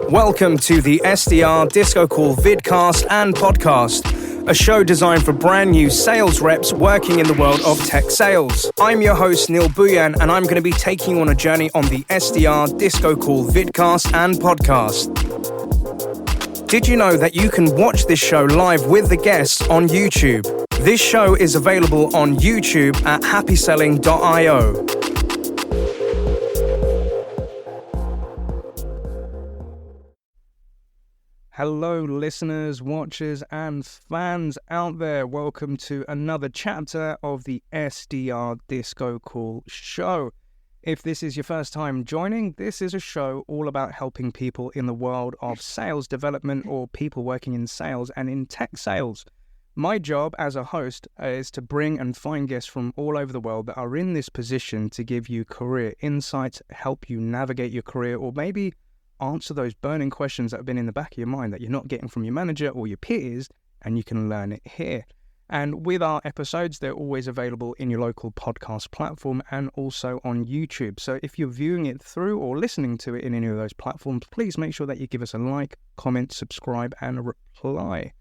Welcome to the SDR DiscoCall vidcast and podcast, a show designed for brand new sales reps working in the world of tech sales. I'm your host, Bhuiyan, and I'm going to be taking you on a journey on the SDR DiscoCall vidcast and podcast. Did you know that you can watch this show live with the guests on YouTube? This show is available on YouTube at happyselling.io. Hello, listeners, watchers, and fans out there. Welcome to another chapter of the SDR DiscoCall Show. If this is your first time joining, this is a show all about helping people in the world of sales development or people working in sales and in tech sales. My job as a host is to bring and find guests from all over the world that are in this position to give you career insights, help you navigate your career, or maybe answer those burning questions that have been in the back of your mind that you're not getting from your manager or your peers, and you can learn it here. And with our episodes, they're always available in your local podcast platform and also on YouTube. So if you're viewing it through or listening to it in any of those platforms, please make sure that you give us a like, comment, subscribe, and a reply.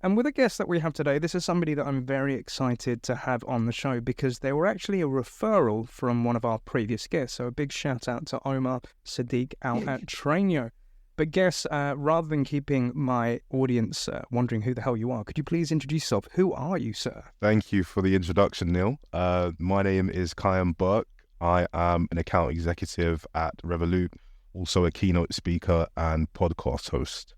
And with a guest that we have today, this is somebody that I'm very excited to have on the show because they were actually a referral from one of our previous guests. So a big shout out to Omar Sadiq out at TrainYo. But guests, rather than keeping my audience wondering who the hell you are, could you please introduce yourself? Who are you, sir? Thank you for the introduction, Neil. My name is Kyan Burke. I am an account executive at Revolut, also a keynote speaker and podcast host.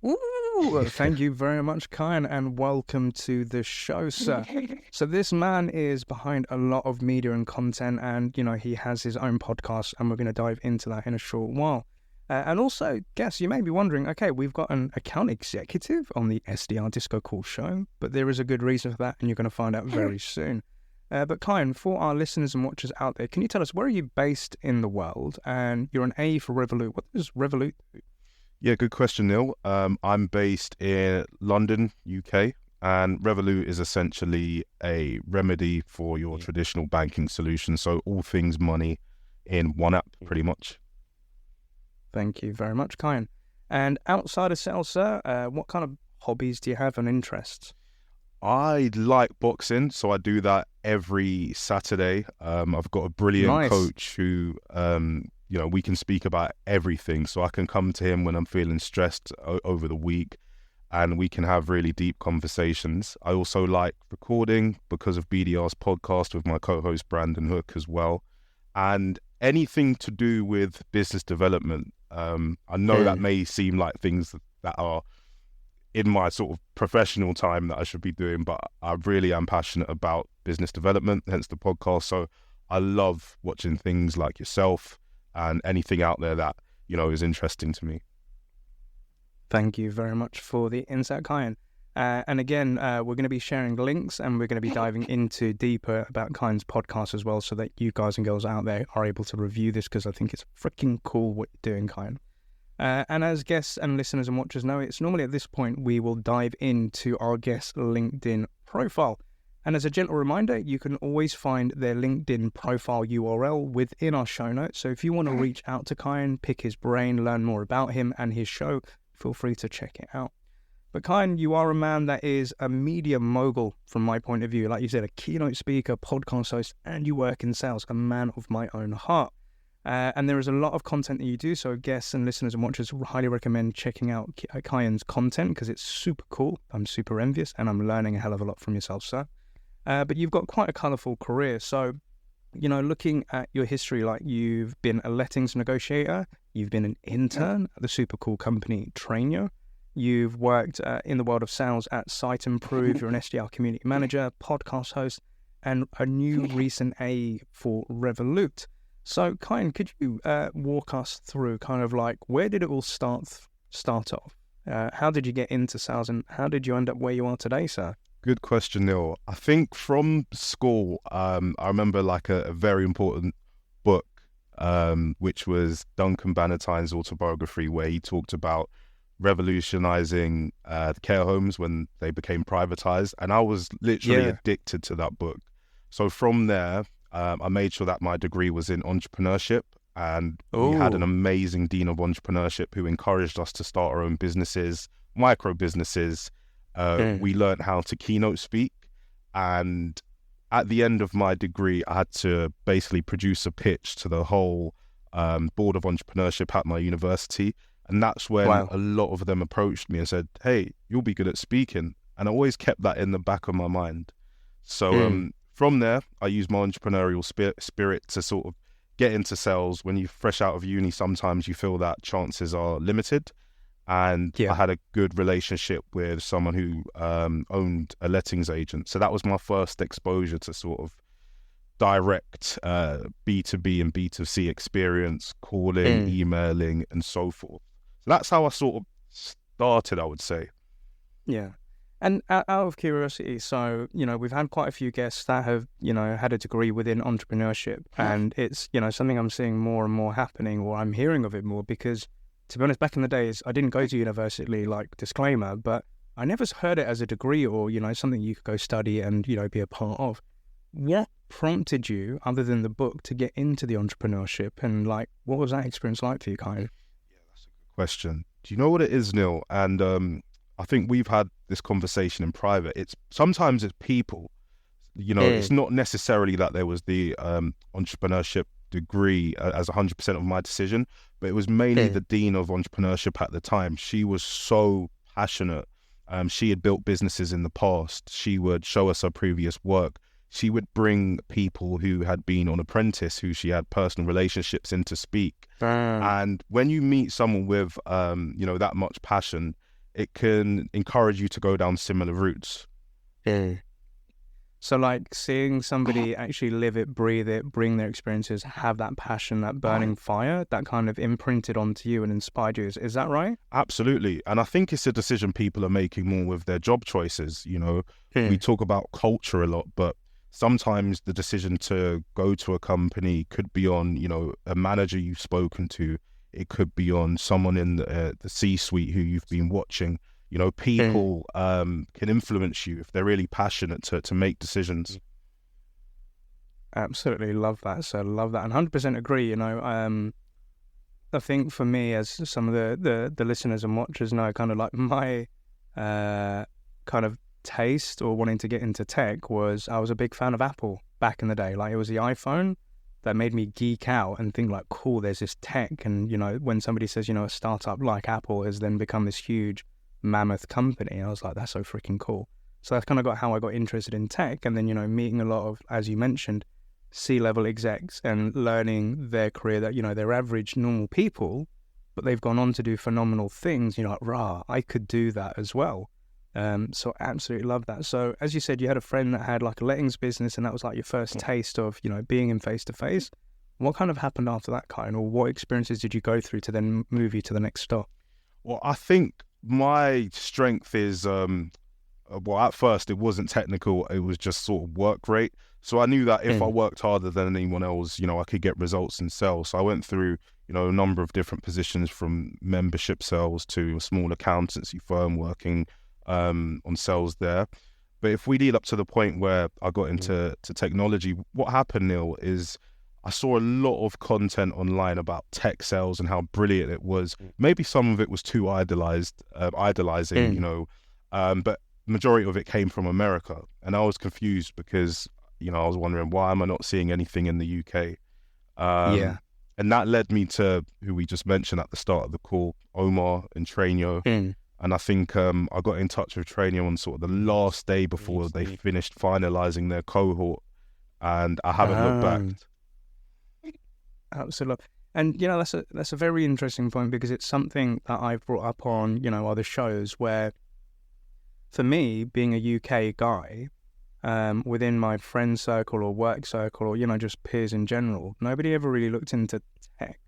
Ooh, thank you very much, Kyan, and welcome to the show, sir. So this man is behind a lot of media and content, and, you know, he has his own podcast, and we're going to dive into that in a short while. And also, guess you may be wondering, okay, we've got an account executive on the SDR DiscoCall Show, but there is a good reason for that, and you're going to find out very soon. But Kyan, for our listeners and watchers out there, can you tell us, where are you based in the world? And you're an A for Revolut. What does Revolut do? Yeah, good question, Neil. I'm based in London, UK, and Revolut is essentially a remedy for your traditional banking solution. So all things money in one app, pretty much. Thank you very much, Kyan. And outside of sales, sir, what kind of hobbies do you have and interests? I like boxing, so I do that every Saturday. I've got a brilliant coach who, we can speak about everything. So I can come to him when I'm feeling stressed over the week, and we can have really deep conversations. I also like recording because of BDR's podcast with my co-host Brandon Hook as well. And anything to do with business development. I know that may seem like things that are in my sort of professional time that I should be doing, but I really am passionate about business development, hence the podcast. So I love watching things like yourself and anything out there that, you know, is interesting to me. Thank you very much for the insight, Kyan. And again, we're going to be sharing links, and we're going to be diving into deeper about Kyan's podcast as well, so that you guys and girls out there are able to review this, because I think it's freaking cool what you're doing, Kyan. And as guests and listeners and watchers know, it's normally at this point we will dive into our guest's LinkedIn profile. And as a gentle reminder, you can always find their LinkedIn profile URL within our show notes. So if you want to reach out to Kyan, pick his brain, learn more about him and his show, feel free to check it out. But Kyan, you are a man that is a media mogul from my point of view. Like you said, a keynote speaker, podcast host, and you work in sales, a man of my own heart. And there is a lot of content that you do. So guests and listeners and watchers highly recommend checking out Kyan's content because it's super cool. I'm super envious, and I'm learning a hell of a lot from yourself, sir. But you've got quite a colourful career. So, you know, looking at your history, like you've been a lettings negotiator, you've been an intern at the super cool company TrainYo, you've worked in the world of sales at Site Improve, you're an SDR community manager, podcast host, and a new recent A for Revolut. So, Kyan, could you walk us through kind of like, where did it all start off? How did you get into sales, and how did you end up where you are today, sir? Good question, Neil. I think from school, I remember like a very important book, which was Duncan Bannatyne's autobiography, where he talked about revolutionizing care homes when they became privatized. And I was literally addicted to that book. So from there, I made sure that my degree was in entrepreneurship. And we had an amazing dean of entrepreneurship who encouraged us to start our own businesses, micro businesses. We learned how to keynote speak. And at the end of my degree, I had to basically produce a pitch to the whole board of entrepreneurship at my university. And that's when a lot of them approached me and said, hey, you'll be good at speaking. And I always kept that in the back of my mind. So from there, I used my entrepreneurial spirit to sort of get into sales. When you're fresh out of uni, sometimes you feel that chances are limited. And I had a good relationship with someone who owned a lettings agent. So that was my first exposure to sort of direct B2B and B2C experience, calling, emailing, and so forth. So that's how I sort of started, I would say. Yeah. And out of curiosity, so, we've had quite a few guests that have, had a degree within entrepreneurship. And it's, something I'm seeing more and more happening, or I'm hearing of it more, because to be honest, back in the days, I didn't go to university, like, disclaimer, but I never heard it as a degree or, something you could go study and, be a part of. What prompted you, other than the book, to get into the entrepreneurship? And, like, what was that experience like for you, Kyan? Yeah, that's a good question. Do you know what it is, Neil? And I think we've had this conversation in private. Sometimes it's people, it's not necessarily that there was the entrepreneurship degree as 100% of my decision, but it was mainly the dean of entrepreneurship at the time. She was so passionate. She had built businesses in the past. She would show us her previous work. She would bring people who had been on apprentice, who she had personal relationships in, to speak. And when you meet someone with, that much passion, it can encourage you to go down similar routes. So, like, seeing somebody actually live it, breathe it, bring their experiences, have that passion, that burning fire, that kind of imprinted onto you and inspired you. Is that right? Absolutely. And I think it's a decision people are making more with their job choices. We talk about culture a lot, but sometimes the decision to go to a company could be on, a manager you've spoken to. It could be on someone in the C-suite who you've been watching. People can influence you if they're really passionate to make decisions. Absolutely love that. So love that, and 100% agree. I think for me, as some of the listeners and watchers know, kind of like my kind of taste or wanting to get into tech was, I was a big fan of Apple back in the day. Like, it was the iPhone that made me geek out and think, like, cool, there's this tech. And, when somebody says, a startup like Apple has then become this huge mammoth company, I was like, that's so freaking cool. So that's kind of how I got interested in tech. And then, meeting a lot of, as you mentioned, C-level execs and learning their career, that, they're average, normal people, but they've gone on to do phenomenal things. Like, I could do that as well. So absolutely love that. So as you said, you had a friend that had like a lettings business, and that was like your first taste of, being in face-to-face. What kind of happened after that, kind, or what experiences did you go through to then move you to the next stop? Well, I think my strength is, at first it wasn't technical, it was just sort of work rate. So I knew that if I worked harder than anyone else, I could get results in sales. So I went through, a number of different positions, from membership sales to a small accountancy firm, working on sales there. But if we lead up to the point where I got into technology, what happened, Neil, is I saw a lot of content online about tech sales and how brilliant it was. Maybe some of it was too idolizing, but majority of it came from America. And I was confused because, I was wondering, why am I not seeing anything in the UK? And that led me to who we just mentioned at the start of the call, Omar and TrainYo. And I think I got in touch with TrainYo on sort of the last day before they finished finalizing their cohort, and I haven't looked back. Absolutely. And, that's a very interesting point, because it's something that I've brought up on, other shows, where for me, being a UK guy, within my friend circle or work circle or, just peers in general, nobody ever really looked into tech.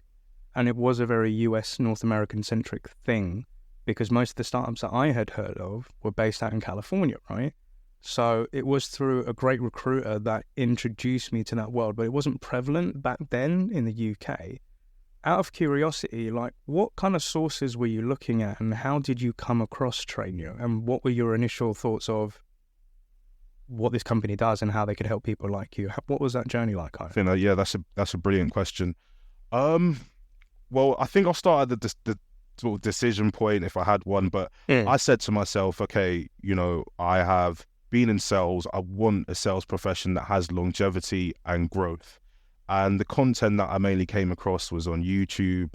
And it was a very US, North American centric thing, because most of the startups that I had heard of were based out in California, right? So it was through a great recruiter that introduced me to that world, but it wasn't prevalent back then in the UK. Out of curiosity, like, what kind of sources were you looking at, and how did you come across TrainYo, and what were your initial thoughts of what this company does and how they could help people like you? What was that journey like? I think that's a brilliant question. Well, I think I'll start at the sort of decision point if I had one, but I said to myself, okay, I have been in sales. I want a sales profession that has longevity and growth. And the content that I mainly came across was on YouTube,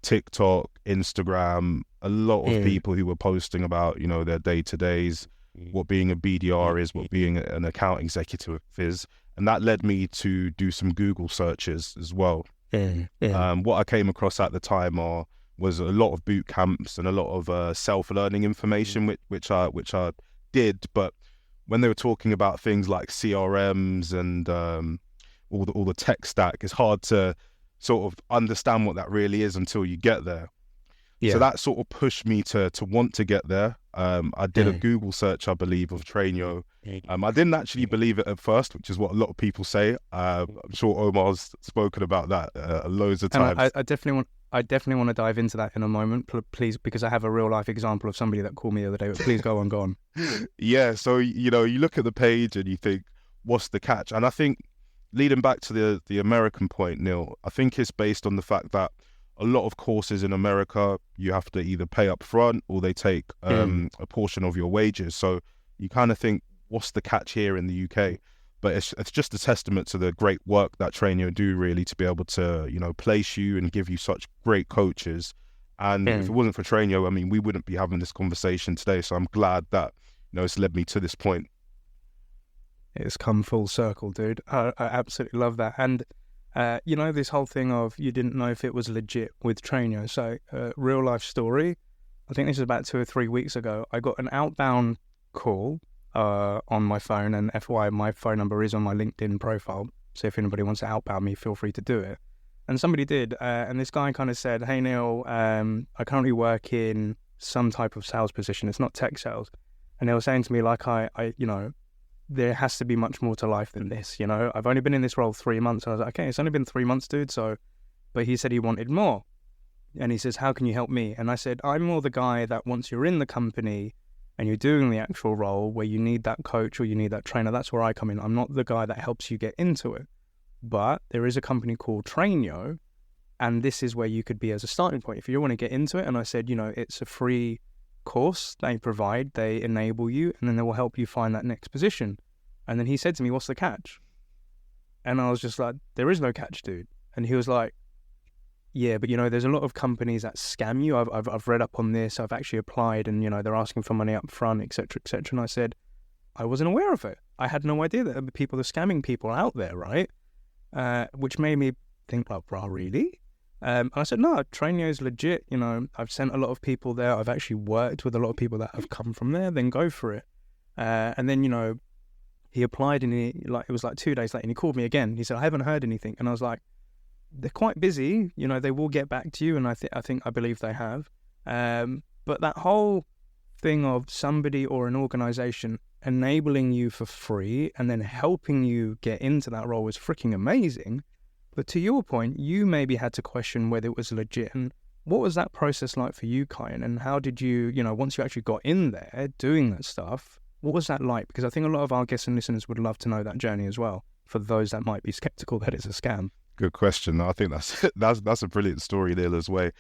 TikTok, Instagram, a lot of people who were posting about, their day-to-days, what being a BDR is, what being an account executive is. And that led me to do some Google searches as well. What I came across at the time was a lot of boot camps and a lot of self-learning information, which I did. But when they were talking about things like CRMs and all the tech stack, it's hard to sort of understand what that really is until you get there. Yeah. So that sort of pushed me to want to get there. I did a Google search, I believe, of TrainYo. I didn't actually believe it at first, which is what a lot of people say. I'm sure Omar's spoken about that loads of times. And I definitely want to dive into that in a moment, please, because I have a real life example of somebody that called me the other day. But please go on. Yeah, so you look at the page and you think, what's the catch? And I think leading back to the American point, Neil, I think it's based on the fact that a lot of courses in America, you have to either pay up front or they take a portion of your wages. So you kind of think, what's the catch here in the UK? But it's just a testament to the great work that TrainYo do, really, to be able to, place you and give you such great coaches. And if it wasn't for TrainYo, I mean, we wouldn't be having this conversation today. So I'm glad that, it's led me to this point. It's come full circle, dude. I absolutely love that. And this whole thing of you didn't know if it was legit with TrainYo. So real life story, I think this is about 2 or 3 weeks ago. I got an outbound call on my phone, and FYI, my phone number is on my LinkedIn profile. So if anybody wants to outbound me, feel free to do it. And somebody did. And this guy kind of said, hey, Neil, I currently work in some type of sales position. It's not tech sales. And they were saying to me, like, there has to be much more to life than this, I've only been in this role 3 months. I was like, okay, it's only been 3 months, dude. So, but he said he wanted more. And he says, how can you help me? And I said, I'm more the guy that once you're in the company and you're doing the actual role where you need that coach or you need that trainer, that's where I come in. I'm not the guy that helps you get into it. But there is a company called TrainYo, and this is where you could be as a starting point if you want to get into it. And I said, it's a free course they provide, they enable you, and then they will help you find that next position. And then he said to me, what's the catch? And I was just like, there is no catch, dude. And he was like, yeah, but there's a lot of companies that scam you. I've read up on this, I've actually applied, and they're asking for money up front, etc., etc. And I said, I wasn't aware of it. I had no idea that there were people that are scamming people out there, right? Which made me think, like, bro, really? And I said, no, TrainYo is legit. I've sent a lot of people there. I've actually worked with a lot of people that have come from there. Then go for it. And then, he applied, and it was like 2 days later, and he called me again. He said, I haven't heard anything. And I was like, they're quite busy. They will get back to you. And I believe they have. But that whole thing of somebody or an organization enabling you for free and then helping you get into that role is freaking amazing. But to your point, you maybe had to question whether it was legit. And what was that process like for you, Kyan? And how did you, once you actually got in there doing that stuff, what was that like? Because I think a lot of our guests and listeners would love to know that journey as well, for those that might be skeptical that it's a scam. Good question. I think that's a brilliant story there as well.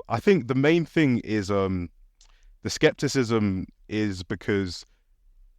I think the main thing is the skepticism is because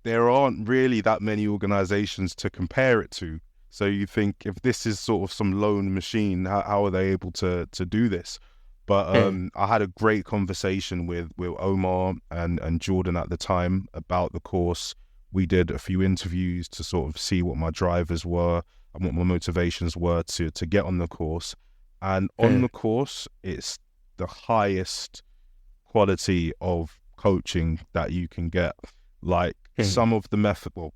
there aren't really that many organizations to compare it to. So you think, if this is sort of some lone machine, how are they able to do this? But I had a great conversation with Omar and Jordan at the time about the course. We did a few interviews to sort of see what my drivers were and what my motivations were to get on the course. And on the course, it's the highest quality of coaching that you can get. Like some of the method, well,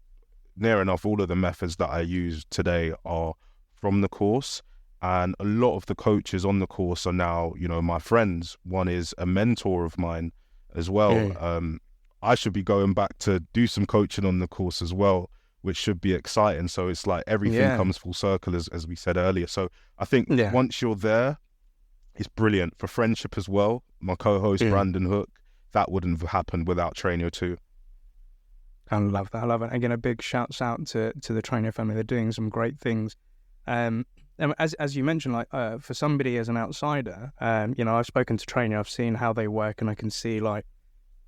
near enough all of the methods that I use today are from the course. And a lot of the coaches on the course are now, my friends. One is a mentor of mine as well. I should be going back to do some coaching on the course as well, which should be exciting. So it's like everything comes full circle, as we said earlier. So I think once you're there, it's brilliant for friendship as well. My co-host, Brandon Hook, that wouldn't have happened without TrainYo too. I love that. Again, a big shouts out to the TrainYo family. They're doing some great things. as you mentioned, like for somebody as an outsider, I've spoken to TrainYo, I've seen how they work, and I can see like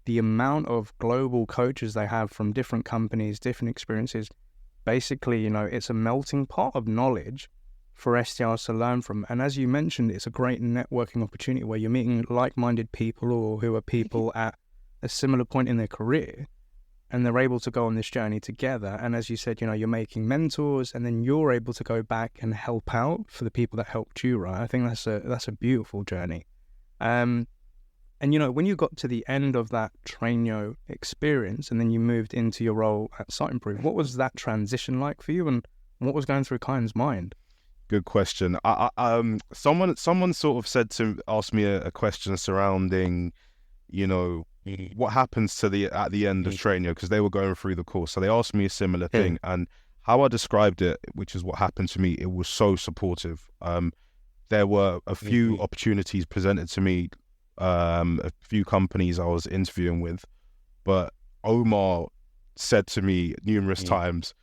the amount of global coaches they have from different companies, different experiences. Basically, it's a melting pot of knowledge for SDRs to learn from. And as you mentioned, it's a great networking opportunity where you're meeting like-minded people or who are people at a similar point in their career, and they're able to go on this journey together. And as you said, you're making mentors, and then you're able to go back and help out for the people that helped you, right? I think that's a beautiful journey. And when you got to the end of that TrainYo experience, and then you moved into your role at Site Improve, what was that transition like for you, and what was going through Kyan's mind? Good question. Someone sort of asked me a question surrounding, what happens at the end of TrainYo, because they were going through the course. So they asked me a similar thing, and how I described it, which is what happened to me, it was so supportive. There were a few opportunities presented to me, a few companies I was interviewing with, but Omar said to me numerous times,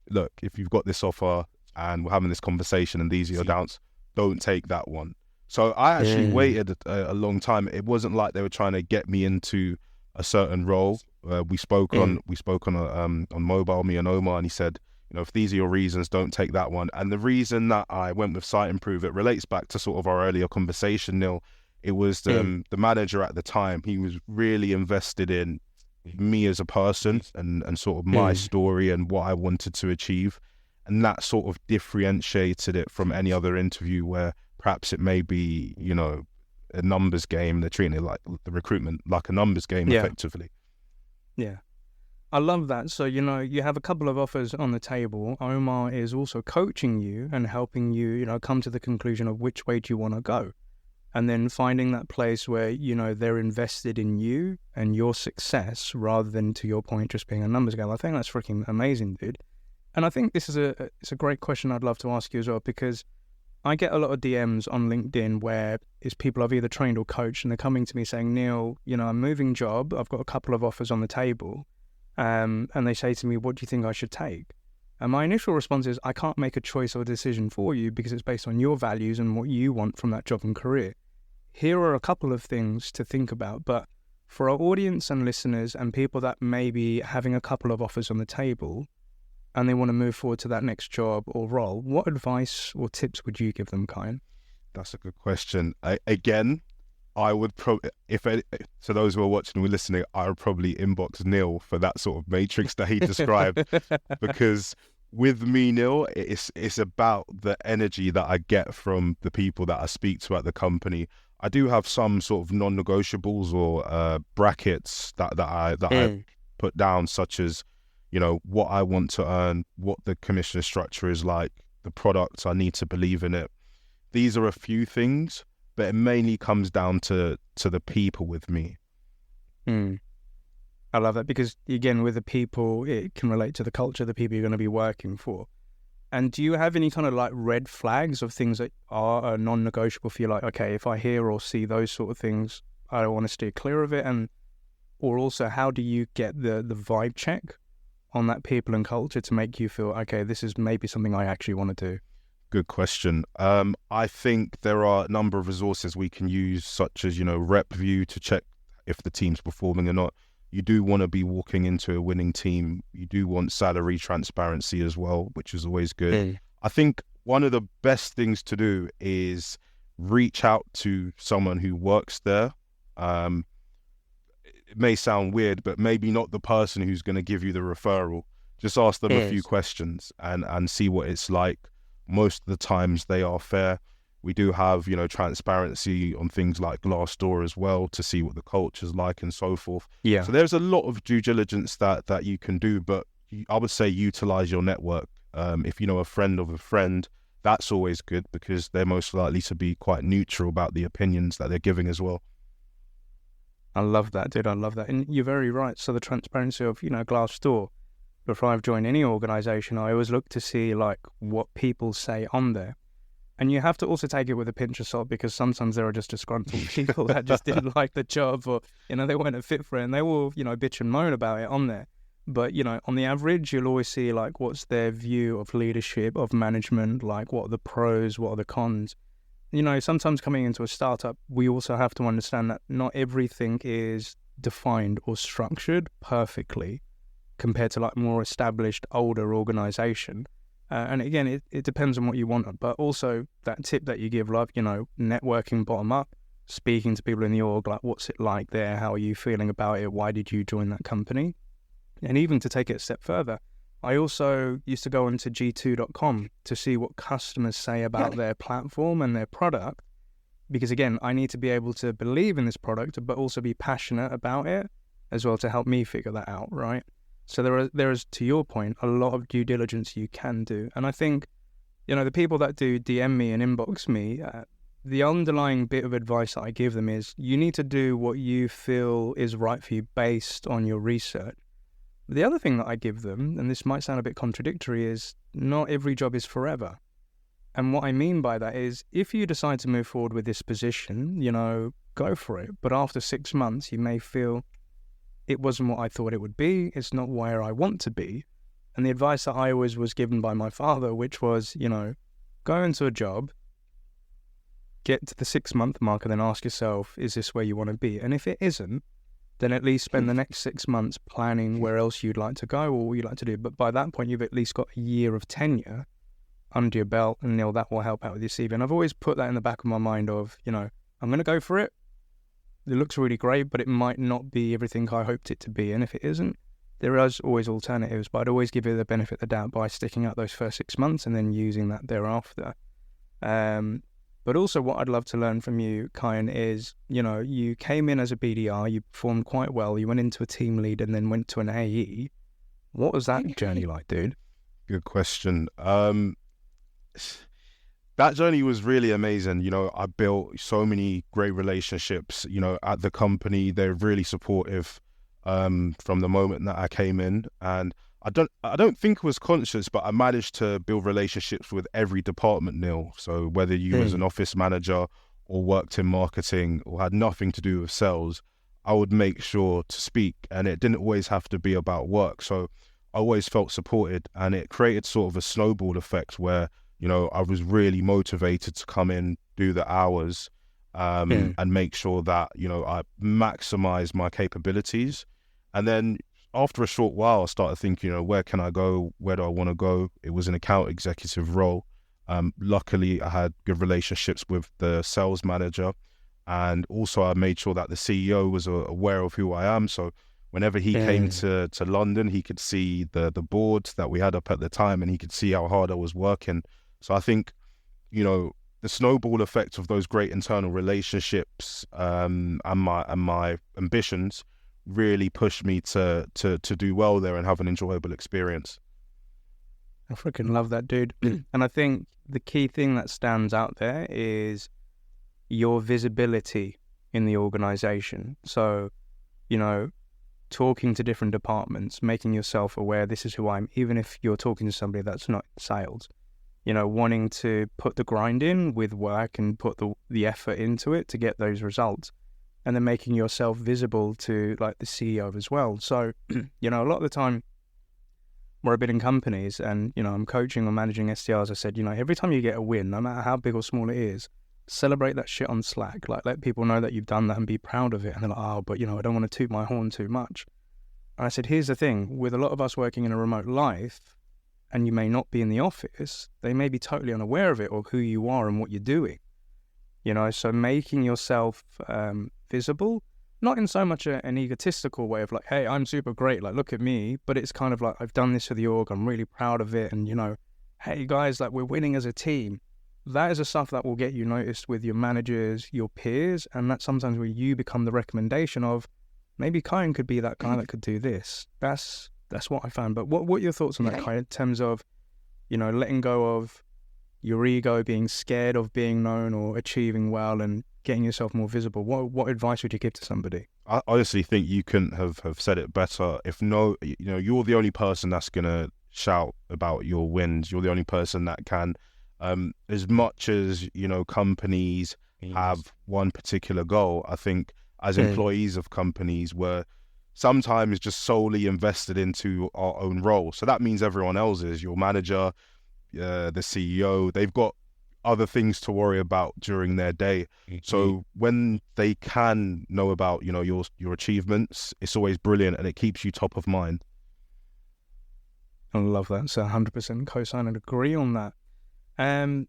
look, if you've got this offer and we're having this conversation and these are your doubts, don't take that one. So I actually waited a long time. It wasn't like they were trying to get me into a certain role. We spoke on mobile, me and Omar, and he said, if these are your reasons, don't take that one. And the reason that I went with Site Improve, it relates back to sort of our earlier conversation, Neil. It was the manager at the time. He was really invested in me as a person and sort of my story and what I wanted to achieve. And that sort of differentiated it from any other interview where perhaps it may be, a numbers game. They're treating it like the recruitment, like a numbers game, effectively. Yeah. I love that. So, you have a couple of offers on the table. Omar is also coaching you and helping you, come to the conclusion of which way do you want to go. And then finding that place where, they're invested in you and your success rather than, to your point, just being a numbers game. I think that's freaking amazing, dude. And I think this is it's a great question I'd love to ask you as well, because I get a lot of DMs on LinkedIn where it's people I've either trained or coached, and they're coming to me saying, Neil, I'm moving job. I've got a couple of offers on the table. And they say to me, what do you think I should take? And my initial response is, I can't make a choice or a decision for you because it's based on your values and what you want from that job and career. Here are a couple of things to think about. But for our audience and listeners and people that may be having a couple of offers on the table and they want to move forward to that next job or role, what advice or tips would you give them, Kyan? That's a good question. Again, I would probably, so those who are watching or listening, I would probably inbox Neil for that sort of matrix that he described, because with me, Neil, it's about the energy that I get from the people that I speak to at the company. I do have some sort of non-negotiables or brackets that I put down, such as, what I want to earn, what the commission structure is like, the products, I need to believe in it. These are a few things, but it mainly comes down to the people with me. I love that, because again, with the people, it can relate to the culture, the people you're going to be working for. And do you have any kind of like red flags of things that are non-negotiable for you? Like, okay, if I hear or see those sort of things, I want to steer clear of it. Or also, how do you get the vibe check on that people and culture to make you feel, okay, this is maybe something I actually want to do? Good question. I think there are a number of resources we can use, such as, RepView, to check if the team's performing or not. You do want to be walking into a winning team. You do want salary transparency as well, which is always good. I think one of the best things to do is reach out to someone who works there. It may sound weird, but maybe not the person who's going to give you the referral. Just ask them a few questions and see what it's like. Most of the times they are fair. We do have, transparency on things like Glassdoor as well to see what the culture's like and so forth. Yeah. So there's a lot of due diligence that you can do, but I would say utilize your network. If you know a friend of a friend, that's always good, because they're most likely to be quite neutral about the opinions that they're giving as well. I love that, dude. I love that. And you're very right. So the transparency of, Glassdoor, before I've joined any organization, I always look to see like what people say on there. And you have to also take it with a pinch of salt, because sometimes there are just disgruntled people that just didn't like the job, or, they weren't a fit for it, and they will, bitch and moan about it on there. But, on the average, you'll always see like what's their view of leadership, of management, like what are the pros, what are the cons. Sometimes coming into a startup, we also have to understand that not everything is defined or structured perfectly compared to like more established, older organization. And again, it depends on what you want. But also that tip that you give, love, networking bottom up, speaking to people in the org, like what's it like there? How are you feeling about it? Why did you join that company? And even to take it a step further, I also used to go onto g2.com to see what customers say about their platform and their product. Because again, I need to be able to believe in this product, but also be passionate about it as well to help me figure that out, right? So there is, to your point, a lot of due diligence you can do. And I think, the people that do DM me and inbox me, the underlying bit of advice that I give them is you need to do what you feel is right for you based on your research. The other thing that I give them, and this might sound a bit contradictory, is not every job is forever. And what I mean by that is if you decide to move forward with this position, go for it. But after 6 months, you may feel it wasn't what I thought it would be. It's not where I want to be. And the advice that I always was given by my father, which was, go into a job, get to the 6-month mark, and then ask yourself, is this where you want to be? And if it isn't, then at least spend the next 6 months planning where else you'd like to go or what you'd like to do. But by that point, you've at least got a year of tenure under your belt, and that will help out with your CV. And I've always put that in the back of my mind of, I'm going to go for it. It looks really great, but it might not be everything I hoped it to be. And if it isn't, there is always alternatives, but I'd always give you the benefit of the doubt by sticking out those first 6 months and then using that thereafter. But also what I'd love to learn from you, Kyan, is, you came in as a BDR, you performed quite well, you went into a team lead and then went to an AE. What was that journey like, dude? Good question. That journey was really amazing. I built so many great relationships, at the company. They're really supportive from the moment that I came in. And I don't think it was conscious, but I managed to build relationships with every department, Neil. So whether you was an office manager or worked in marketing or had nothing to do with sales, I would make sure to speak. And it didn't always have to be about work. So I always felt supported, and it created sort of a snowball effect where, I was really motivated to come in, do the hours, and make sure that, I maximize my capabilities. And then after a short while, I started thinking, where can I go? Where do I want to go? It was an account executive role. Luckily, I had good relationships with the sales manager, and also I made sure that the CEO was aware of who I am. So whenever he came to London, he could see the boards that we had up at the time, and he could see how hard I was working. So I think, the snowball effect of those great internal relationships and my ambitions really pushed me to do well there and have an enjoyable experience. I freaking love that, dude. And I think the key thing that stands out there is your visibility in the organization. So, talking to different departments, making yourself aware, this is who I am, even if you're talking to somebody that's not sales, wanting to put the grind in with work and put the effort into it to get those results. And then making yourself visible to like the CEO as well. So, a lot of the time where I've been in companies and, I'm coaching or managing SDRs, I said, every time you get a win, no matter how big or small it is, celebrate that shit on Slack. Like, let people know that you've done that and be proud of it. And they're like, oh, but, I don't want to toot my horn too much. And I said, here's the thing, with a lot of us working in a remote life, and you may not be in the office, they may be totally unaware of it or who you are and what you're doing. So making yourself visible, not in so much an egotistical way of like, hey, I'm super great, like, look at me, but it's kind of like, I've done this for the org, I'm really proud of it, and, hey, guys, like, we're winning as a team. That is the stuff that will get you noticed with your managers, your peers, and that's sometimes where you become the recommendation of, maybe Kyan could be that guy that could do this. That's what I found. But what are your thoughts on that, Kyan, in terms of, letting go of your ego, being scared of being known or achieving well and getting yourself more visible? What advice would you give to somebody? I honestly think you couldn't have said it better. You're the only person that's going to shout about your wins. You're the only person that can, as much as, companies have one particular goal, I think as employees of companies, we're sometimes just solely invested into our own role. So that means everyone else is your manager, the CEO, they've got other things to worry about during their day. So when they can know about, you know, your achievements, it's always brilliant and it keeps you top of mind. I love that. So 100% co-sign and agree on that. And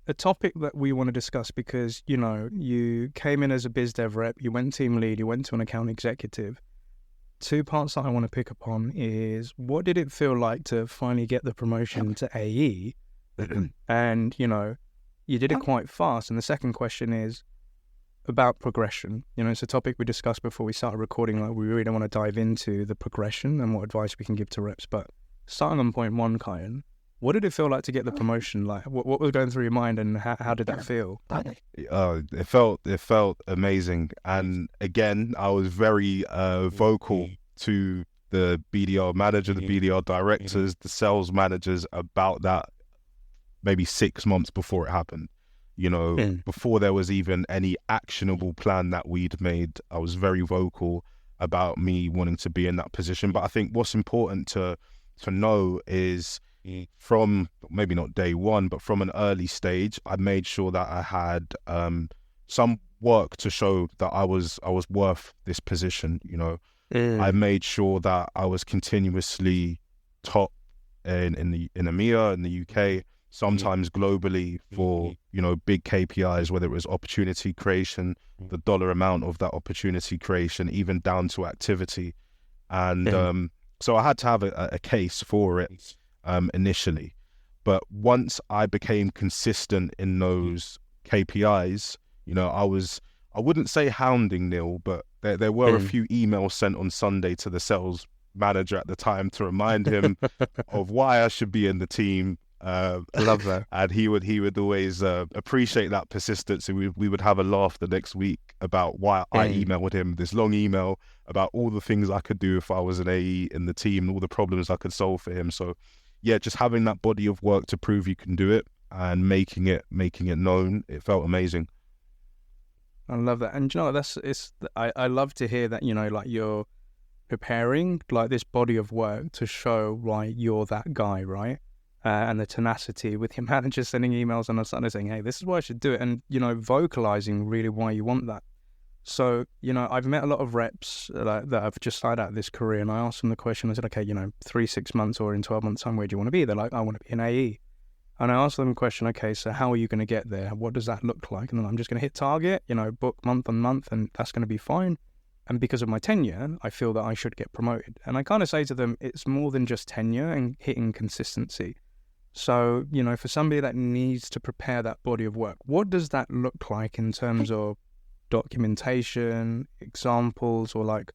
a topic that we want to discuss, because, you know, you came in as a biz dev rep, you went team lead, you went to an account executive. 2 parts that I want to pick up on is, what did it feel like to finally get the promotion to AE? And, you know, you did it quite fast. And the second question is about progression. You know, it's a topic we discussed before we started recording. Like, we really want to dive into the progression and what advice we can give to reps. But starting on point one, Kyan, what did it feel like to get the promotion? Like, what was going through your mind, and how did that feel? It felt amazing. And again, I was very vocal to the BDR manager, the BDR directors, the sales managers about that maybe 6 months before it happened. You know, before there was even any actionable plan that we'd made, I was very vocal about me wanting to be in that position. But I think what's important to know is, from maybe not day one, but from an early stage, I made sure that I had some work to show that I was worth this position. You know, I made sure that I was continuously top in EMEA, in the UK, sometimes globally, for, you know, big KPIs, whether it was opportunity creation, the dollar amount of that opportunity creation, even down to activity. And so I had to have a case for it initially. But once I became consistent in those KPIs, you know, I wouldn't say hounding Neil, but there were a few emails sent on Sunday to the sales manager at the time to remind him of why I should be in the team. I love that. And he would always appreciate that persistency. We would have a laugh the next week about why I emailed him this long email about all the things I could do if I was an AE in the team and all the problems I could solve for him. So yeah, just having that body of work to prove you can do it and making it known, it felt amazing. I love that. And you know, I love to hear that, you know, like, you're preparing like this body of work to show like you're that guy, right? And the tenacity with your manager sending emails on a Sunday saying, hey, this is why I should do it. And, you know, vocalizing really why you want that. So, you know, I've met a lot of reps that have just started out this career, and I asked them the question. I said, okay, you know, 3-6 months or in 12 months time, where do you want to be? They're like, I want to be an AE. And I asked them the question, okay, so how are you going to get there? What does that look like? And then I'm just going to hit target, you know, book month on month, and that's going to be fine. And because of my tenure, I feel that I should get promoted. And I kind of say to them, it's more than just tenure and hitting consistency. So, you know, for somebody that needs to prepare that body of work, what does that look like in terms of documentation, examples, or like,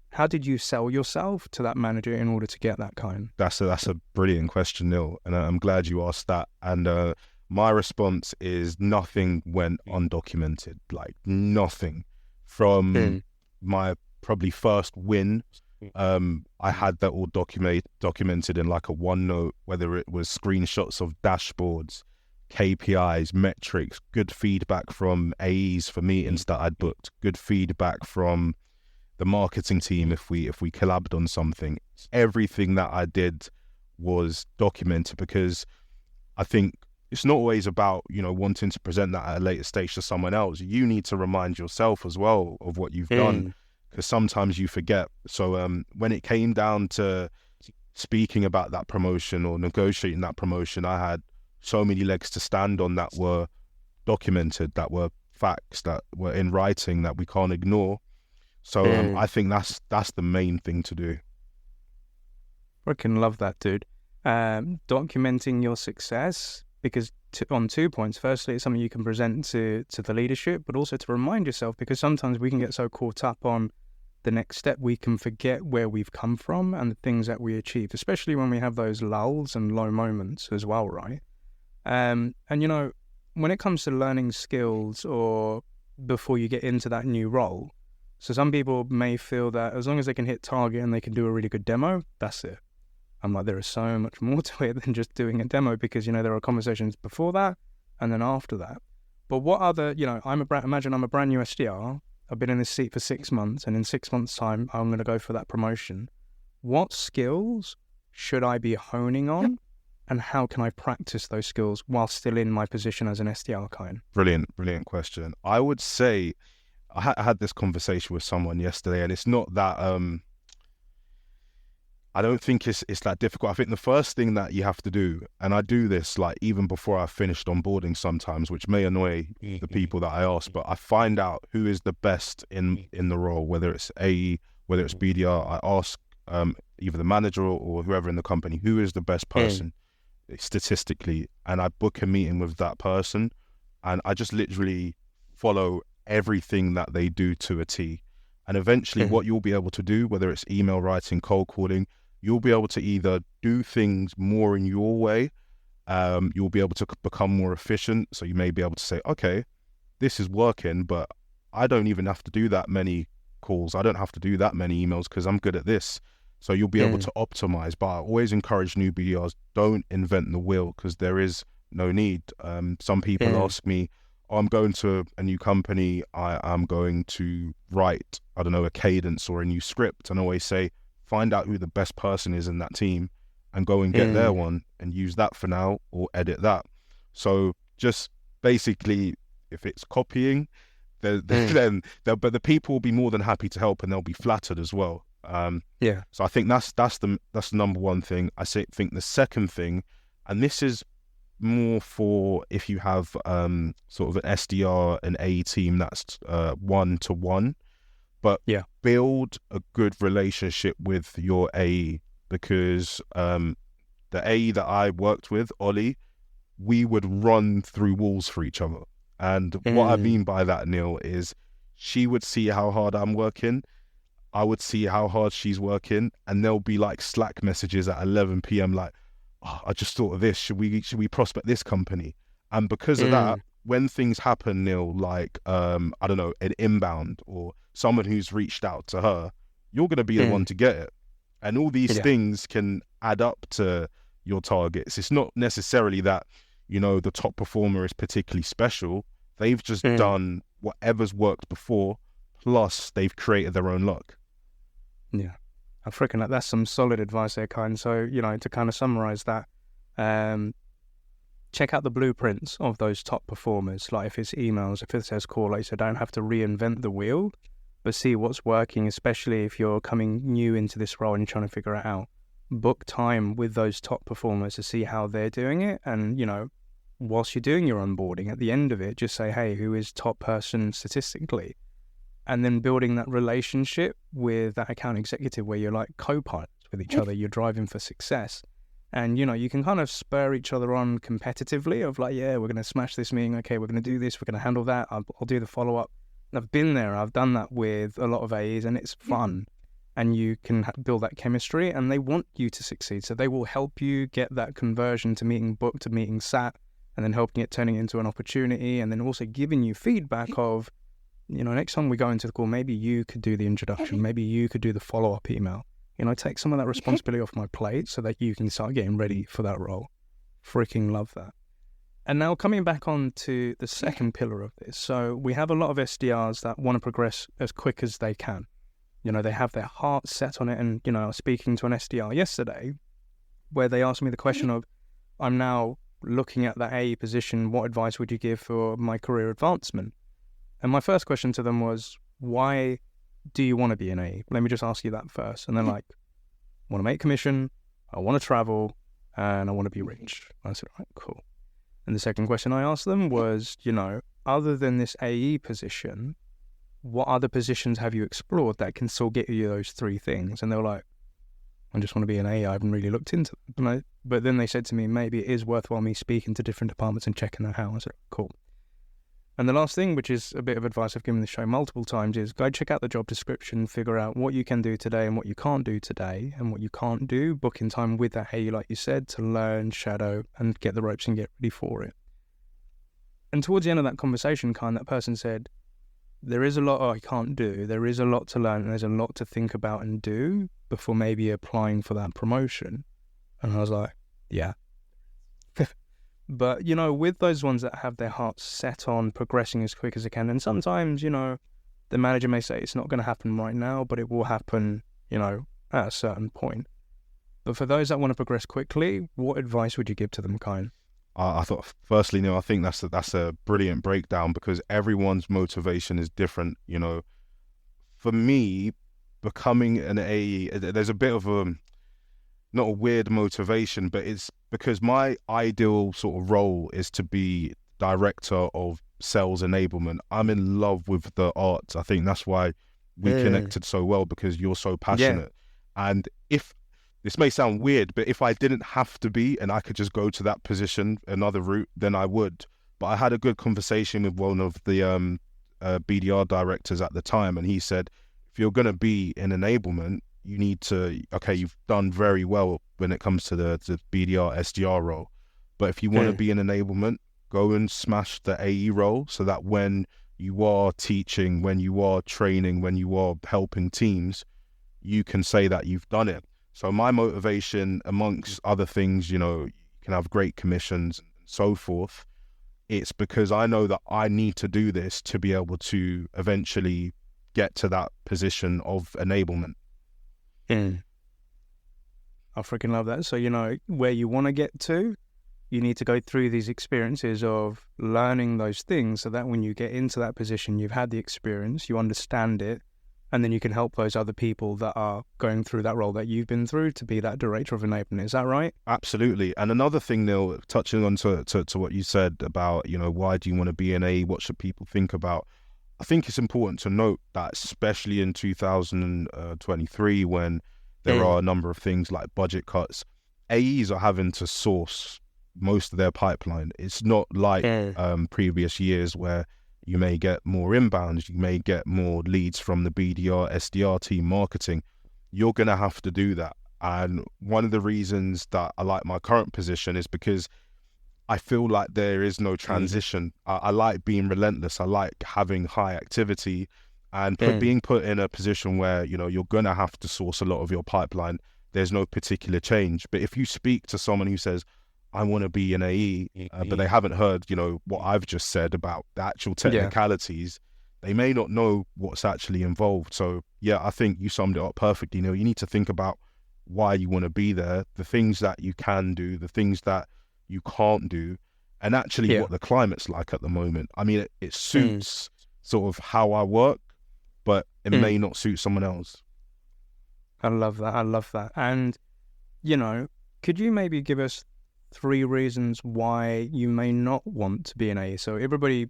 how did you sell yourself to that manager in order to get that kind? That's a brilliant question, Neil, and I'm glad you asked that. And my response is, nothing went undocumented, like nothing. From my probably first win, I had that all documented in like a OneNote, whether it was screenshots of dashboards, KPIs, metrics, good feedback from AEs for meetings that I'd booked, good feedback from the marketing team if we collabed on something. Everything that I did was documented, because I think it's not always about, you know, wanting to present that at a later stage to someone else. You need to remind yourself as well of what you've done, because sometimes you forget. So when it came down to speaking about that promotion or negotiating that promotion, I had so many legs to stand on that were documented, that were facts, that were in writing, that we can't ignore. So I think that's the main thing to do. Freaking love that, dude. Documenting your success, because on 2 points. Firstly, it's something you can present to the leadership, but also to remind yourself, because sometimes we can get so caught up on the next step, we can forget where we've come from and the things that we achieved, especially when we have those lulls and low moments as well, right? And, you know, when it comes to learning skills or before you get into that new role, so some people may feel that as long as they can hit target and they can do a really good demo, that's it. I'm like, there is so much more to it than just doing a demo, because, you know, there are conversations before that and then after that. But what other, you know, imagine I'm a brand new SDR. I've been in this seat for 6 months, and in 6 months' time, I'm going to go for that promotion. What skills should I be honing on, and how can I practice those skills while still in my position as an SDR, Kyan? Brilliant question. I would say I had this conversation with someone yesterday, and it's not that I don't think it's that difficult. I think the first thing that you have to do, and I do this like even before I've finished onboarding sometimes, which may annoy the people that I ask, but I find out who is the best in the role, whether it's AE, whether it's BDR. I ask either the manager or whoever in the company, who is the best person statistically, and I book a meeting with that person, and I just literally follow everything that they do to a T. And eventually what you'll be able to do, whether it's email writing, cold calling, you'll be able to either do things more in your way. You'll be able to become more efficient. So you may be able to say, okay, this is working, but I don't even have to do that many calls. I don't have to do that many emails because I'm good at this. So you'll be able to optimize. But I always encourage new BDRs, don't invent the wheel because there is no need. Some people ask me, I'm going to a new company, I am going to write, I don't know, a cadence or a new script. And I always say, find out who the best person is in that team and go and get their one and use that for now or edit that. So just basically, if it's copying, then but the people will be more than happy to help and they'll be flattered as well. So I think that's the number one thing. Think the second thing, and this is more for if you have sort of an SDR and AE team that's 1-to-1, but build a good relationship with your AE, because the AE that I worked with, Ollie, we would run through walls for each other. And what I mean by that, Neil, is she would see how hard I'm working, I would see how hard she's working, and there'll be like Slack messages at 11 p.m. like, oh, I just thought of this. Should we prospect this company? And because of that, when things happen, Neil, like, I don't know, an inbound or someone who's reached out to her, you're going to be the one to get it. And all these things can add up to your targets. It's not necessarily that, you know, the top performer is particularly special. They've just done whatever's worked before, plus they've created their own luck. Yeah. I freaking that's some solid advice there, Kyan. So, you know, to kind of summarize that, check out the blueprints of those top performers. Like if it's emails, if it says call, like, so don't have to reinvent the wheel, but see what's working, especially if you're coming new into this role and you're trying to figure it out. Book time with those top performers to see how they're doing it. And, you know, whilst you're doing your onboarding, at the end of it, just say, hey, who is top person statistically? And then building that relationship with that account executive where you're like co-pilots with each other, you're driving for success. And, you know, you can kind of spur each other on competitively of like, yeah, we're going to smash this meeting. Okay, we're going to do this. We're going to handle that. I'll do the follow-up. I've been there. I've done that with a lot of AEs and it's fun. And you can build that chemistry and they want you to succeed. So they will help you get that conversion to meeting booked, to meeting sat, and then helping it, turning it into an opportunity, and then also giving you feedback of, you know, next time we go into the call, maybe you could do the introduction, maybe you could do the follow-up email. You know, take some of that responsibility off my plate so that you can start getting ready for that role. Freaking love that. And now coming back on to the second pillar of this. So we have a lot of SDRs that want to progress as quick as they can. You know, they have their heart set on it. And, you know, I was speaking to an SDR yesterday where they asked me the question of, I'm now looking at that AE position, what advice would you give for my career advancement? And my first question to them was, why do you want to be an AE? Let me just ask you that first. And they're like, I want to make commission, I want to travel, and I want to be rich. I said, all right, cool. And the second question I asked them was, you know, other than this AE position, what other positions have you explored that can still get you those three things? And they were like, I just want to be an AE. I haven't really looked into them. But then they said to me, maybe it is worthwhile me speaking to different departments and checking that out. I said, cool. And the last thing, which is a bit of advice I've given the show multiple times, is go check out the job description, figure out what you can do today and what you can't do today, and what you can't do, book in time with that AE, like you said, to learn, shadow, and get the ropes and get ready for it. And towards the end of that conversation, that person said, there is a lot I can't do, there is a lot to learn, and there's a lot to think about and do before maybe applying for that promotion. And I was like, yeah. But, you know, with those ones that have their hearts set on progressing as quick as they can, and sometimes, you know, the manager may say it's not going to happen right now, but it will happen, at a certain point. But for those that want to progress quickly, what advice would you give to them, Kyan? I thought, firstly, Neil, I think that's a brilliant breakdown, because everyone's motivation is different. For me, becoming an AE, there's a bit of not a weird motivation, but it's because my ideal sort of role is to be director of sales enablement. I'm in love with the arts. I think that's why we connected so well, because you're so passionate. And if this may sound weird, but if I didn't have to be and I could just go to that position, another route, then I would. But I had a good conversation with one of the BDR directors at the time, and he said, if you're going to be in enablement, you need to, you've done very well when it comes to the BDR, SDR role. But if you want to be in enablement, go and smash the AE role, so that when you are teaching, when you are training, when you are helping teams, you can say that you've done it. So my motivation, amongst other things, you can have great commissions and so forth. It's because I know that I need to do this to be able to eventually get to that position of enablement. I freaking love that. So, where you want to get to, you need to go through these experiences of learning those things, so that when you get into that position, you've had the experience, you understand it, and then you can help those other people that are going through that role that you've been through to be that director of enablement. Is that right? Absolutely. And another thing, Neil, touching on to what you said about, why do you want to be an AE? What should people think about? I think it's important to note that, especially in 2023, when there are a number of things like budget cuts, AEs are having to source most of their pipeline. It's not like previous years where you may get more inbounds, you may get more leads from the BDR, SDR team, marketing. You're going to have to do that. And one of the reasons that I like my current position is because I feel like there is no transition. I like being relentless. I like having high activity, and being put in a position where, you're going to have to source a lot of your pipeline. There's no particular change. But if you speak to someone who says, I want to be an AE, but they haven't heard, what I've just said about the actual technicalities, they may not know what's actually involved. So, I think you summed it up perfectly. You need to think about why you want to be there, the things that you can do, the things that you can't do, and actually what the climate's like at the moment. I mean, it suits sort of how I work, but it may not suit someone else. I love that. And, could you maybe give us 3 reasons why you may not want to be an AE? So everybody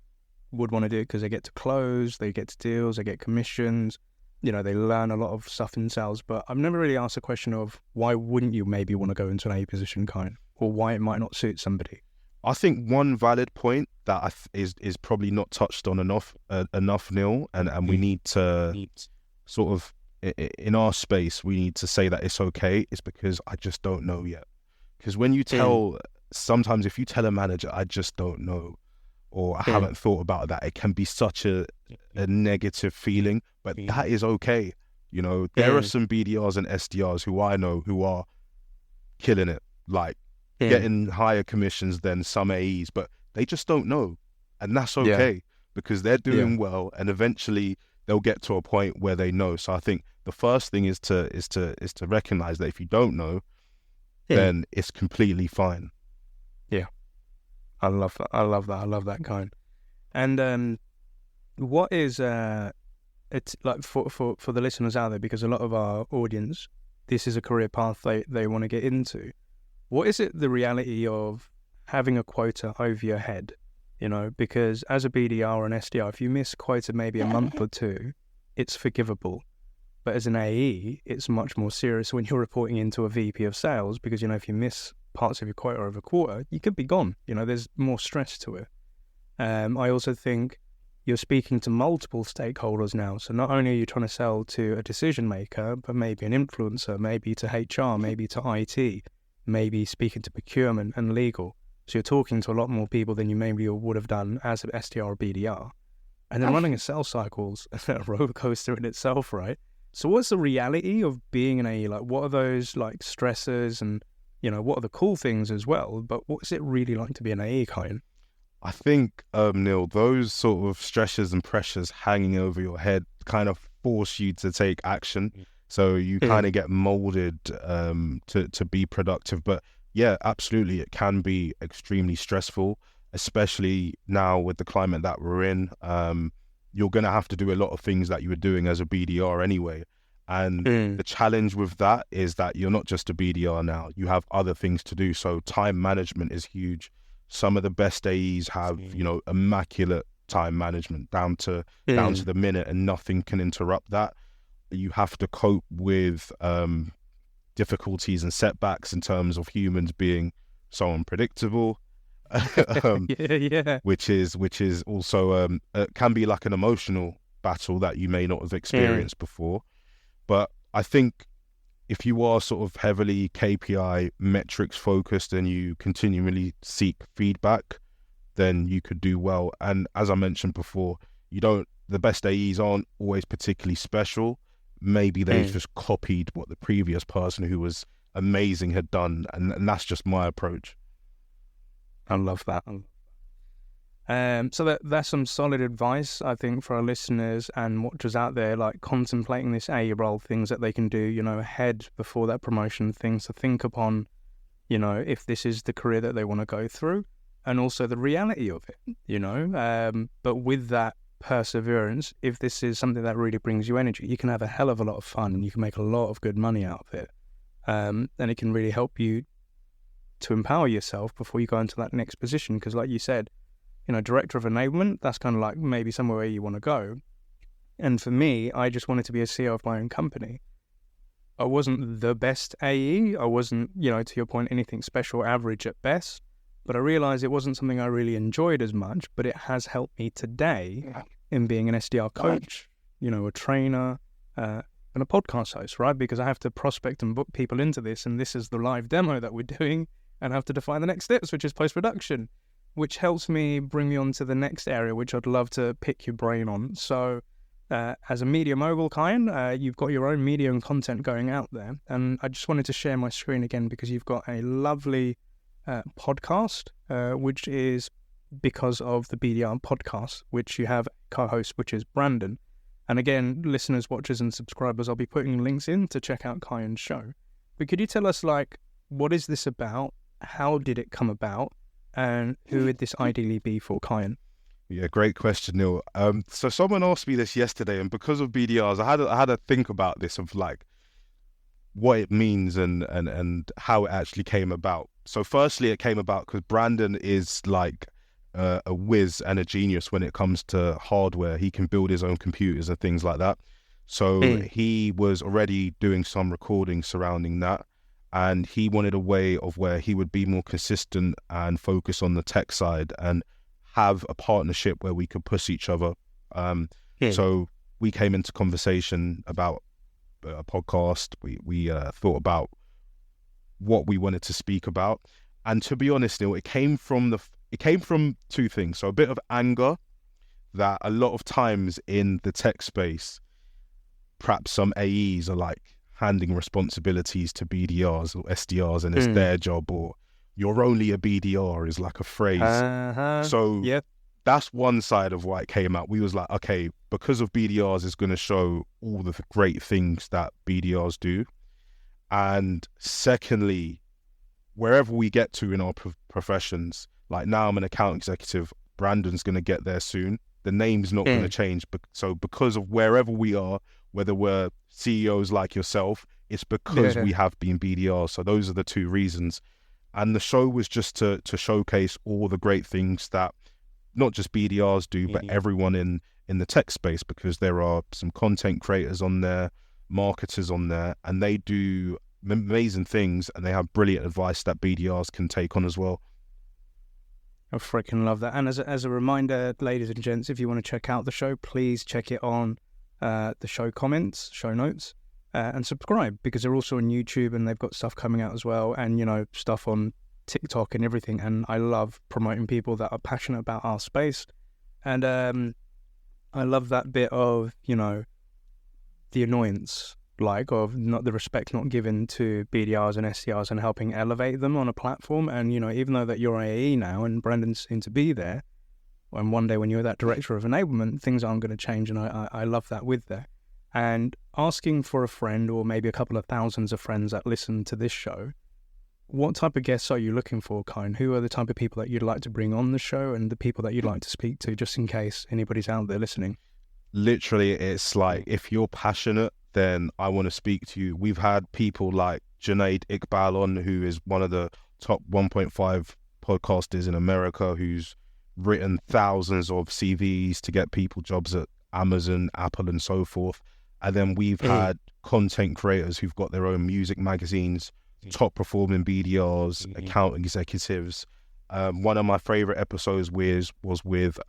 would want to do it because they get to close, they get to deals, they get commissions, they learn a lot of stuff in sales. But I've never really asked the question of why wouldn't you maybe want to go into an AE position, or why it might not suit somebody. I think one valid point that is probably not touched on enough, Neil, and we need to sort of, in our space, we need to say that it's okay. It's because I just don't know yet. Because when you sometimes if you tell a manager, I just don't know, or I haven't thought about that, it can be such a negative feeling, but that is okay. There are some BDRs and SDRs who I know who are killing it, like getting higher commissions than some AEs, but they just don't know. And that's okay, because they're doing well, and eventually they'll get to a point where they know. So I think the first thing is to recognize that if you don't know, then it's completely fine. I love that kind. And what is it's like for the listeners out there, because a lot of our audience, this is a career path they want to get into. What is it, the reality of having a quota over your head? Because as a BDR or an SDR, if you miss quota maybe a month or 2, it's forgivable. But as an AE, it's much more serious when you're reporting into a VP of sales, because, if you miss parts of your quota over a quarter, you could be gone. There's more stress to it. I also think you're speaking to multiple stakeholders now. So not only are you trying to sell to a decision maker, but maybe an influencer, maybe to HR, maybe to IT, maybe speaking to procurement and legal. So you're talking to a lot more people than you maybe would have done as an SDR or BDR. And then running a sales cycle's a roller coaster in itself, right? So what's the reality of being an AE? Like, what are those stressors, and what are the cool things as well? But what's it really like to be an AE, Kyan? I think, Neil, those sort of stresses and pressures hanging over your head kind of force you to take action. So you kind of get molded to be productive. But yeah, absolutely, it can be extremely stressful, especially now with the climate that we're in. You're going to have to do a lot of things that you were doing as a BDR anyway. And the challenge with that is that you're not just a BDR now. You have other things to do. So time management is huge. Some of the best AEs have, immaculate time management down to the minute, and nothing can interrupt that. You have to cope with difficulties and setbacks in terms of humans being so unpredictable, which is also can be like an emotional battle that you may not have experienced before. But I think if you are sort of heavily KPI metrics focused and you continually seek feedback, then you could do well. And as I mentioned before, the best AEs aren't always particularly special. Maybe they've just copied what the previous person who was amazing had done. And that's just my approach. I love that. So that's some solid advice, I think, for our listeners and watchers out there, like contemplating this AE role, things that they can do, ahead before that promotion, things to think upon, if this is the career that they want to go through, and also the reality of it, but with that perseverance, if this is something that really brings you energy, you can have a hell of a lot of fun and you can make a lot of good money out of it. And it can really help you to empower yourself before you go into that next position. Because like you said, director of enablement, that's kind of like maybe somewhere where you want to go. And for me, I just wanted to be a CEO of my own company. I wasn't the best AE. I wasn't, to your point, anything special, average at best. But I realized it wasn't something I really enjoyed as much, but it has helped me today in being an SDR coach, a trainer, and a podcast host, right? Because I have to prospect and book people into this, and this is the live demo that we're doing, and I have to define the next steps, which is post-production, which helps me bring me on to the next area, which I'd love to pick your brain on. So as a media mogul, Kyan, you've got your own media and content going out there. And I just wanted to share my screen again because you've got a lovely podcast, which is because of the BDR podcast, which you have a co-host, which is Brandon. And again, listeners, watchers and subscribers, I'll be putting links in to check out Kyan's show. But could you tell us, what is this about? How did it come about? And who would this ideally be for, Kyan? Yeah, great question, Neil. So someone asked me this yesterday, and because of BDRs, I had to think about this of what it means and how it actually came about. So firstly, it came about because Brandon is a whiz and a genius when it comes to hardware. He can build his own computers and things like that. So he was already doing some recording surrounding that. And he wanted a way of where he would be more consistent and focus on the tech side and have a partnership where we could push each other. So we came into conversation about a podcast. We thought about what we wanted to speak about. And to be honest, Neil, it came from two things. So a bit of anger that a lot of times in the tech space, perhaps some AEs are handing responsibilities to BDRs or SDRs and it's their job, or you're only a BDR is a phrase. So that's one side of why it came out. We was okay, because of BDRs is going to show all the great things that BDRs do. And secondly, wherever we get to in our professions, now I'm an account executive, Brandon's going to get there soon. The name's not going to change. So because of wherever we are, whether we're CEOs like yourself, it's because we have been BDRs. So those are the two reasons. And the show was just to showcase all the great things that not just BDRs do, but everyone in the tech space, because there are some content creators on there, marketers on there, and they do amazing things and they have brilliant advice that BDRs can take on as well. I freaking love that. And as a reminder, ladies and gents, if you want to check out the show, please check it on the show comments, show notes, and subscribe, because they're also on YouTube and they've got stuff coming out as well, and stuff on TikTok and everything. And I love promoting people that are passionate about our space. And I love that bit of the annoyance, of not the respect not given to BDRs and SDRs and helping elevate them on a platform. And even though that you're AE now and Brandon's soon to be there, And one day when you're that director of enablement, things aren't going to change. And I love that with there. And asking for a friend, or maybe a couple of thousands of friends that listen to this show, what type of guests are you looking for, Kyan? Who are the type of people that you'd like to bring on the show, and the people that you'd like to speak to, just in case anybody's out there listening? Literally, it's like, if you're passionate, then I want to speak to you. We've had people like Junaid Iqbal on, who is one of the top 1.5 podcasters in America, who's written thousands of CVs to get people jobs at Amazon, Apple, and so forth. And then we've had content creators who've got their own music magazines, top performing BDRs, account executives. One of my favorite episodes was with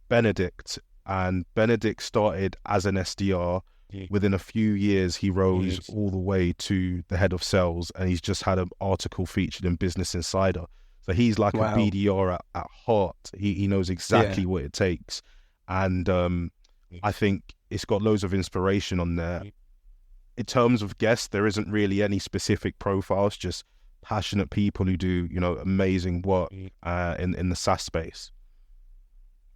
Benedict, and Benedict started as an SDR. Within a few years, he rose all the way to the head of sales, and he's just had an article featured in Business Insider. So he's like a BDR at heart. He knows exactly what it takes. And I think it's got loads of inspiration on there. In terms of guests, there isn't really any specific profiles, just passionate people who do, amazing work in the SaaS space.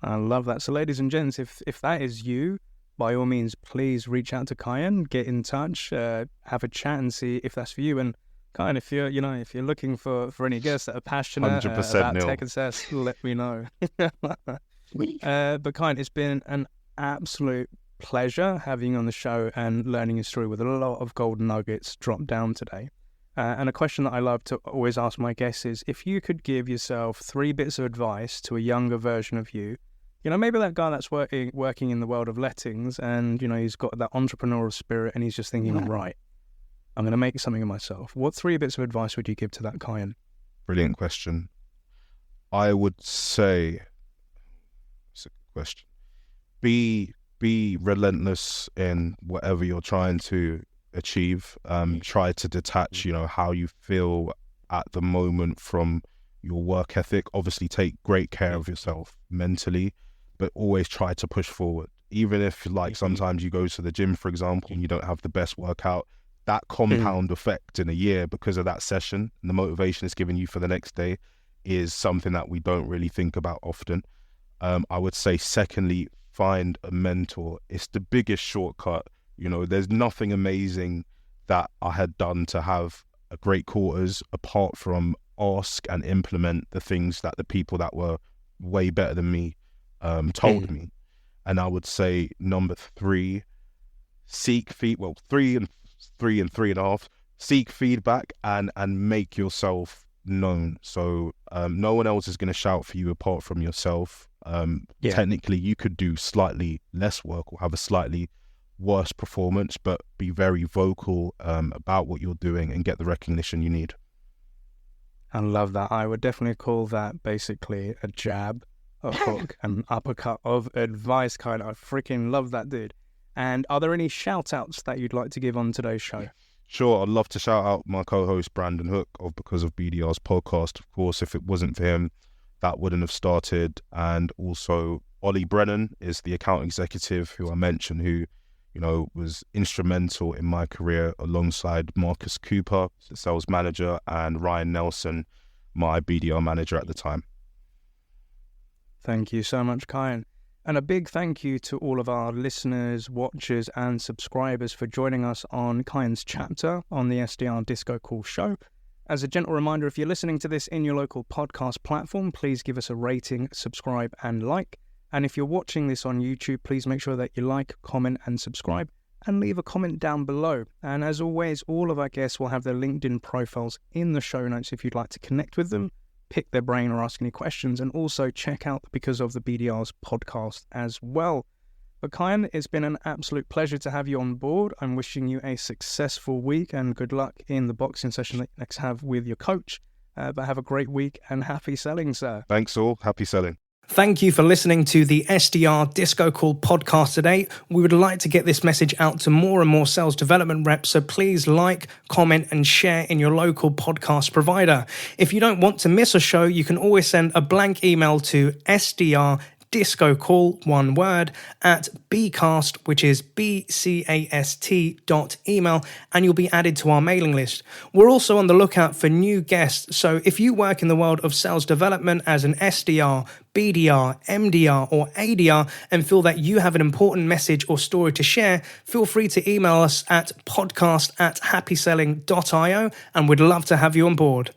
I love that. So ladies and gents, if that is you, by all means, please reach out to Kyan, get in touch, have a chat and see if that's for you. And Kyan, if you're looking for any guests that are passionate about tech and SaaS, let me know. But Kyan, it's been an absolute pleasure having you on the show and learning your story, with a lot of golden nuggets dropped down today. And a question that I love to always ask my guests is, if you could give yourself 3 bits of advice to a younger version of you, maybe that guy that's working in the world of lettings, and he's got that entrepreneurial spirit, and he's just thinking, right, I'm going to make something of myself. What 3 bits of advice would you give to that Kyan? Brilliant question. I would say, it's a good question. Be relentless in whatever you're trying to achieve. Try to detach, how you feel at the moment from your work ethic. Obviously, take great care of yourself mentally, but always try to push forward. Even if, like, sometimes you go to the gym, for example, and you don't have the best workout, that compound effect in a year because of that session and the motivation it's given you for the next day is something that we don't really think about often. I would say, secondly, find a mentor. It's the biggest shortcut. There's nothing amazing that I had done to have a great quarters apart from ask and implement the things that the people that were way better than me told me. And I would say number 3, seek 3 and 3.5, seek feedback and make yourself known. So no one else is going to shout for you apart from yourself. Technically you could do slightly less work or have a slightly worse performance, but be very vocal about what you're doing and get the recognition you need. I love that. I would definitely call that basically a jab, a hook, an uppercut of advice. I freaking love that, dude. And are there any shout outs that you'd like to give on today's show? Sure, I'd love to shout out my co-host Brandon Hook of Because of BDR's podcast. Of course, if it wasn't for him, that wouldn't have started. And also Ollie Brennan is the account executive who I mentioned, who was instrumental in my career, alongside Marcus Cooper, the sales manager, and Ryan Nelson, my BDR manager at the time. Thank you so much, Kyan. And a big thank you to all of our listeners, watchers, and subscribers for joining us on Kyan's chapter on the SDR DiscoCall Show. As a gentle reminder, if you're listening to this in your local podcast platform, please give us a rating, subscribe, and like. And if you're watching this on YouTube, please make sure that you like, comment, and subscribe, and leave a comment down below. And as always, all of our guests will have their LinkedIn profiles in the show notes if you'd like to connect with them, pick their brain, or ask any questions, and also check out Because of the BDR's podcast as well. But Kyan, it's been an absolute pleasure to have you on board. I'm wishing you a successful week and good luck in the boxing session that you next have with your coach. But have a great week and happy selling, sir. Thanks all. Happy selling. Thank you for listening to the SDR DiscoCall podcast today. We would like to get this message out to more and more sales development reps, so please like, comment, and share in your local podcast provider. If you don't want to miss a show, you can always send a blank email to SDR DiscoCall, one word, at bcast, which is bcast.email, and you'll be added to our mailing list. We're also on the lookout for new guests, so if you work in the world of sales development as an SDR, BDR, MDR, or ADR, and feel that you have an important message or story to share, feel free to email us at podcast@happyselling.io, and we'd love to have you on board.